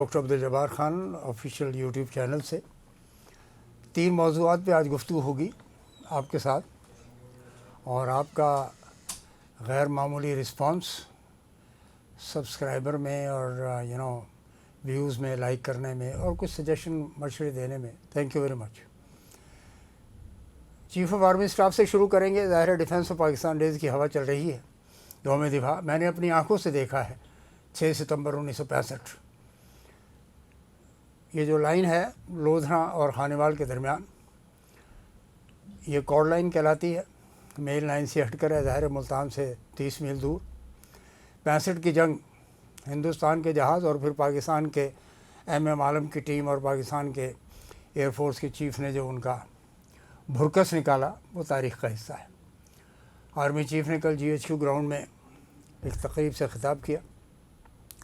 Doctor Abdul Jabbar Khan official YouTube channel سے 3 موضوعات پہ آج گفتگو ہوگی آپ کے ساتھ، اور آپ کا غیر معمولی رسپانس سبسکرائبر میں اور ویوز میں، لائک کرنے میں اور کچھ سجیشن مشورے دینے میں thank you very much. Chief of army staff سے شروع کریں گے۔ ظاہر ڈیفینس آف پاکستان ڈیز کی ہوا چل رہی ہے، یوم دفاع میں نے اپنی آنکھوں سے دیکھا ہے 6 ستمبر 1965۔ یہ جو لائن ہے لودھنا اور خانیوال کے درمیان، یہ کوڈ لائن کہلاتی ہے، مین لائن سے ہٹ کر ہے، ظاہر ملتان سے 30 میل دور۔ 65 کی جنگ، ہندوستان کے جہاز اور پھر پاکستان کے ایم عالم کی ٹیم اور پاکستان کے ایئر فورس کے چیف نے جو ان کا بھرکس نکالا، وہ تاریخ کا حصہ ہے۔ آرمی چیف نے کل GHQ گراؤنڈ میں ایک تقریب سے خطاب کیا،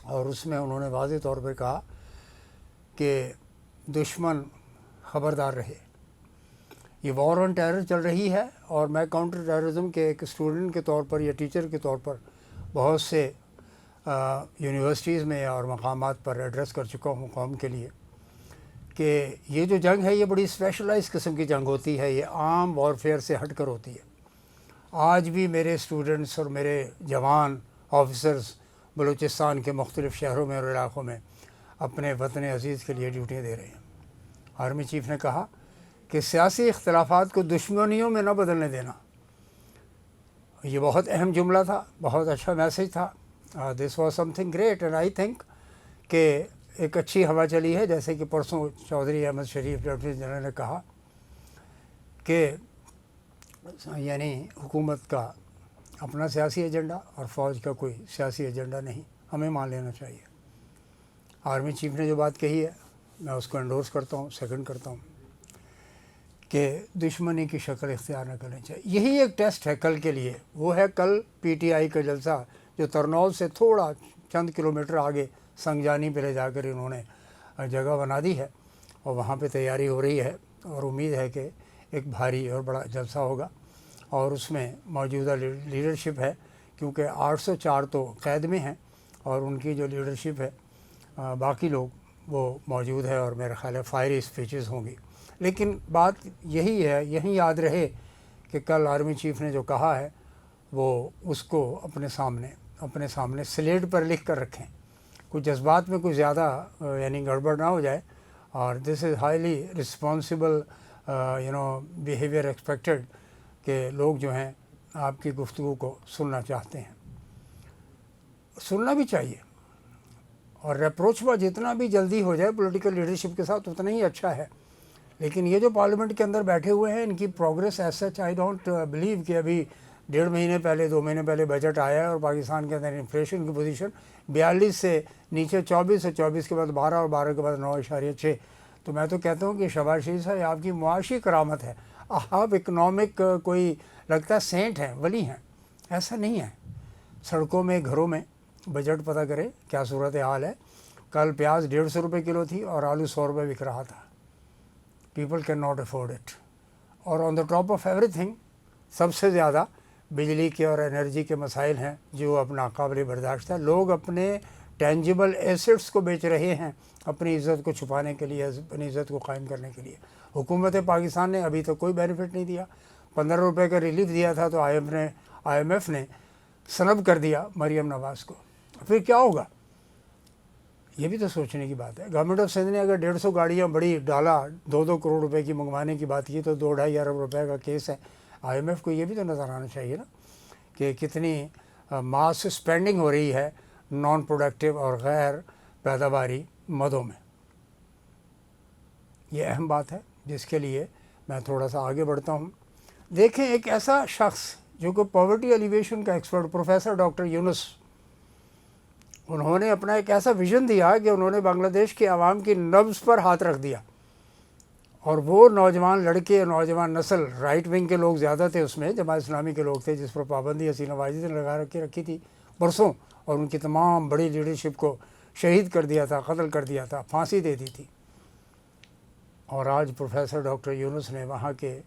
اور اس میں انہوں نے واضح طور پر کہا کہ دشمن خبردار رہے، یہ وار آن ٹیرر چل رہی ہے، اور میں کاؤنٹر ٹیررزم کے ایک اسٹوڈنٹ کے طور پر یا ٹیچر کے طور پر بہت سے یونیورسٹیز میں اور مقامات پر ایڈریس کر چکا ہوں قوم کے لیے کہ یہ جو جنگ ہے یہ بڑی اسپیشلائز قسم کی جنگ ہوتی ہے، یہ عام وارفیئر سے ہٹ کر ہوتی ہے۔ آج بھی میرے اسٹوڈنٹس اور میرے جوان آفیسرز بلوچستان کے مختلف شہروں میں اور علاقوں میں اپنے وطن عزیز کے لیے ڈیوٹیاں دے رہے ہیں۔ آرمی چیف نے کہا کہ سیاسی اختلافات کو دشمنیوں میں نہ بدلنے دینا، یہ بہت اہم جملہ تھا، بہت اچھا میسیج تھا۔ This was some thing great, and I think کہ ایک اچھی ہوا چلی ہے، جیسے کہ پرسوں چودھری احمد شریف لیفٹیننٹ جنرل نے کہا کہ یعنی حکومت کا اپنا سیاسی ایجنڈا اور فوج کا کوئی سیاسی ایجنڈا نہیں، ہمیں مان لینا چاہیے۔ آرمی چیف نے جو بات کہی ہے میں اس کو انڈورس کرتا ہوں، سیکنڈ کرتا ہوں کہ دشمنی کی شکل اختیار نہ کرنی چاہیے۔ یہی ایک ٹیسٹ ہے کل کے لیے، وہ ہے کل PTI کا جلسہ جو ترنول سے تھوڑا چند کلومیٹر آگے سنگجانی پہ لے جا کر انہوں نے جگہ بنا دی ہے، اور وہاں پہ تیاری ہو رہی ہے، اور امید ہے کہ ایک بھاری اور بڑا جلسہ ہوگا، اور اس میں موجودہ لیڈرشپ ہے، کیونکہ 804 تو قید میں ہیں، اور ان کی جو لیڈرشپ ہے باقی لوگ وہ موجود ہے، اور میرا خیال ہے فائری اسپیچز ہوں گی۔ لیکن بات یہی ہے، یہی یاد رہے کہ کل آرمی چیف نے جو کہا ہے وہ اس کو اپنے سامنے سلیٹ پر لکھ کر رکھیں، کچھ جذبات میں کچھ زیادہ گڑبڑ نہ ہو جائے، اور this is highly responsible behaviour expected کہ لوگ جو ہیں آپ کی گفتگو کو سننا چاہتے ہیں، سننا بھی چاہیے، اور اپروچ جتنا بھی جلدی ہو جائے پولیٹیکل لیڈرشپ کے ساتھ اتنا ہی اچھا ہے۔ لیکن یہ جو پارلیمنٹ کے اندر بیٹھے ہوئے ہیں، ان کی progress as such I don't believe کہ ابھی 1.5 مہینے پہلے 2 مہینے پہلے بجٹ آیا ہے، اور پاکستان کے اندر انفلیشن کی پوزیشن 42 سے نیچے 24، اور 24 کے بعد 12، اور 12 کے بعد 9.6۔ تو میں تو کہتا ہوں کہ شاباشی صاحب، آپ کی معاشی کرامت ہے، آپ اکنامک کوئی لگتا ہے سینٹ ہیں، ولی ہیں، ایسا نہیں ہے۔ سڑکوں میں، گھروں میں بجٹ پتہ کرے کیا صورت حال ہے۔ کل پیاز 150 روپے کلو تھی، اور آلو 100 روپے بک رہا تھا۔ People can not afford it. اور آن دا ٹاپ آف ایوری تھنگ، سب سے زیادہ بجلی کے اور انرجی کے مسائل ہیں جو اب ناقابل برداشت ہے۔ لوگ اپنے ٹینجیبل ایسٹس کو بیچ رہے ہیں اپنی عزت کو چھپانے کے لیے، اپنی عزت کو قائم کرنے کے لیے۔ حکومت پاکستان نے ابھی تک کوئی بینیفٹ نہیں دیا۔ 15 روپے کا ریلیف دیا تھا تو IMF نے سلب کر دیا مریم نواز کو۔ پھر کیا ہوگا؟ یہ بھی تو سوچنے کی بات ہے۔ گورنمنٹ آف سندھ نے اگر 150 گاڑیاں بڑی ڈالا، 2 کروڑ روپے کی منگوانے کی بات کی، تو 2-2.5 ارب روپے کا کیس ہے۔ IMF کو یہ بھی تو نظر آنا چاہیے نا کہ کتنی ماس اسپینڈنگ ہو رہی ہے نان پروڈکٹیو اور غیر پیداواری مدوں میں۔ یہ اہم بات ہے جس کے لیے میں تھوڑا سا آگے بڑھتا ہوں۔ دیکھیں، ایک ایسا شخص جو کہ پاورٹی ایلیویشن کا ایکسپرٹ پروفیسر ڈاکٹر یونس، انہوں نے اپنا ایک ایسا ویژن دیا کہ انہوں نے بنگلہ دیش کے عوام کی نبض پر ہاتھ رکھ دیا، اور وہ نوجوان لڑکے، نوجوان نسل، رائٹ ونگ کے لوگ زیادہ تھے اس میں، جماعت اسلامی کے لوگ تھے، جس پر پابندی حسینہ واجد نے لگا رکھی تھی پرسوں، اور ان کی تمام بڑی لیڈرشپ کو شہید کر دیا تھا، قتل کر دیا تھا، پھانسی دے دی تھی۔ اور آج پروفیسر ڈاکٹر یونس نے وہاں کے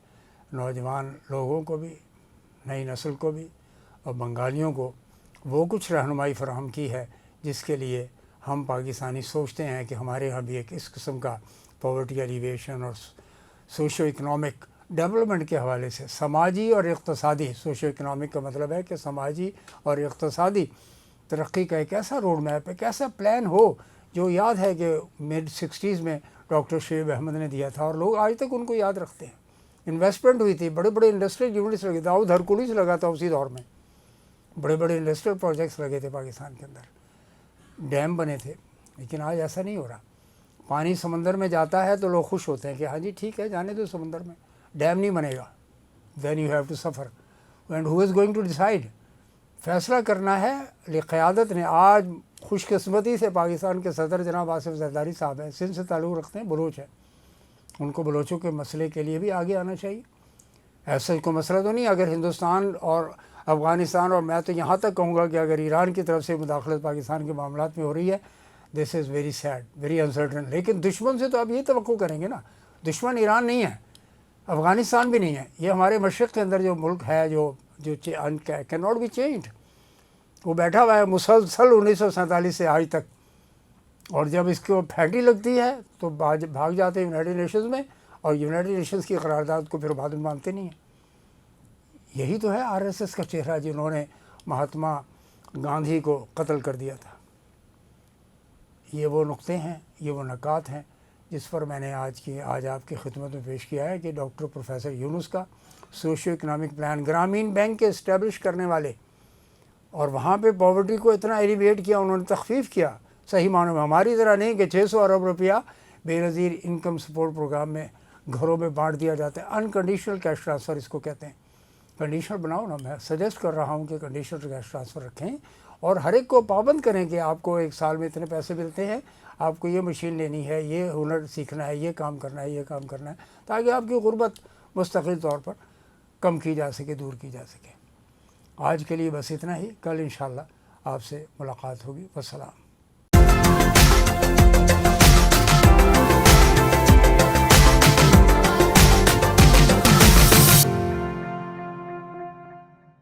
نوجوان لوگوں کو بھی، نئی نسل کو بھی، اور بنگالیوں کو وہ کچھ رہنمائی فراہم کی ہے جس کے لیے ہم پاکستانی سوچتے ہیں کہ ہمارے یہاں بھی ایک اس قسم کا پاورٹی ایلیویشن اور سوشو اکنامک ڈیولپمنٹ کے حوالے سے سماجی اور اقتصادی، سوشو اکنامک کا مطلب ہے کہ سماجی اور اقتصادی ترقی کا ایک ایسا روڈ میپ، ایک ایسا پلان ہو جو یاد ہے کہ mid-60s میں ڈاکٹر شعیب احمد نے دیا تھا اور لوگ آج تک ان کو یاد رکھتے ہیں۔ انویسٹمنٹ ہوئی تھی، بڑے بڑے انڈسٹریل یونٹس لگے تھے، داؤد ہرکولس لگا تھا اسی دور میں، بڑے بڑے انڈسٹریل پروجیکٹس لگے تھے پاکستان کے اندر، ڈیم بنے تھے، لیکن آج ایسا نہیں ہو رہا۔ پانی سمندر میں جاتا ہے تو لوگ خوش ہوتے ہیں کہ ہاں جی ٹھیک ہے جانے دو سمندر میں، ڈیم نہیں بنے گا، then you have to suffer, and who is going to decide? فیصلہ کرنا ہے قیادت نے۔ آج خوش قسمتی سے پاکستان کے صدر جناب آصف زرداری صاحب ہیں، سندھ سے تعلق رکھتے ہیں، بلوچ ہیں، ان کو بلوچوں کے مسئلے کے لیے بھی آگے آنا چاہیے۔ ایسا کوئی مسئلہ تو نہیں، اگر ہندوستان اور افغانستان، اور میں تو یہاں تک کہوں گا کہ اگر ایران کی طرف سے مداخلت پاکستان کے معاملات میں ہو رہی ہے، this is very sad, very uncertain. لیکن دشمن سے تو آپ یہ توقع کریں گے نا، دشمن ایران نہیں ہے، افغانستان بھی نہیں ہے، یہ ہمارے مشرق کے اندر جو ملک ہے جو کین ناٹ بی چینجڈ، وہ بیٹھا ہوا ہے مسلسل 1947 سے آج تک، اور جب اس کو پھیٹی لگتی ہے تو بھاگ جاتے ہیں یونائٹڈ نیشنز میں، اور یونائٹڈ نیشنز کی قرارداد کو پھر بعد میں مانتے نہیں ہیں۔ یہی تو ہے آر ایس ایس کا چہرہ، جنہوں نے مہاتما گاندھی کو قتل کر دیا تھا۔ یہ وہ نقطے ہیں، یہ وہ نکات ہیں جس پر میں نے آج آپ کی خدمت میں پیش کیا ہے کہ ڈاکٹر پروفیسر یونس کا socio economic plan, Grameen bank کے اسٹیبلش کرنے والے، اور وہاں پہ پاورٹی کو اتنا ایلیویٹ کیا، انہوں نے تخفیف کیا صحیح معنوں میں، ہماری طرح نہیں کہ 600 ارب روپیہ بے نظیر انکم سپورٹ پروگرام میں گھروں میں بانٹ دیا جاتا ہے۔ انکنڈیشنل کیش ٹرانسفر اس کو کہتے ہیں۔ کنڈیشنل بناؤ نا، میں سجیسٹ کر رہا ہوں کہ کنڈیشنل کیش ٹرانسفر رکھیں، اور ہر ایک کو پابند کریں کہ آپ کو ایک سال میں اتنے پیسے ملتے ہیں، آپ کو یہ مشین لینی ہے، یہ ہنر سیکھنا ہے، یہ کام کرنا ہے، یہ کام کرنا ہے، تاکہ آپ کی غربت مستقل طور پر کم کی جا سکے، دور کی جا سکے۔ آج کے لیے بس اتنا ہی، کل انشاءاللہ آپ سے ملاقات ہوگی۔ والسلام۔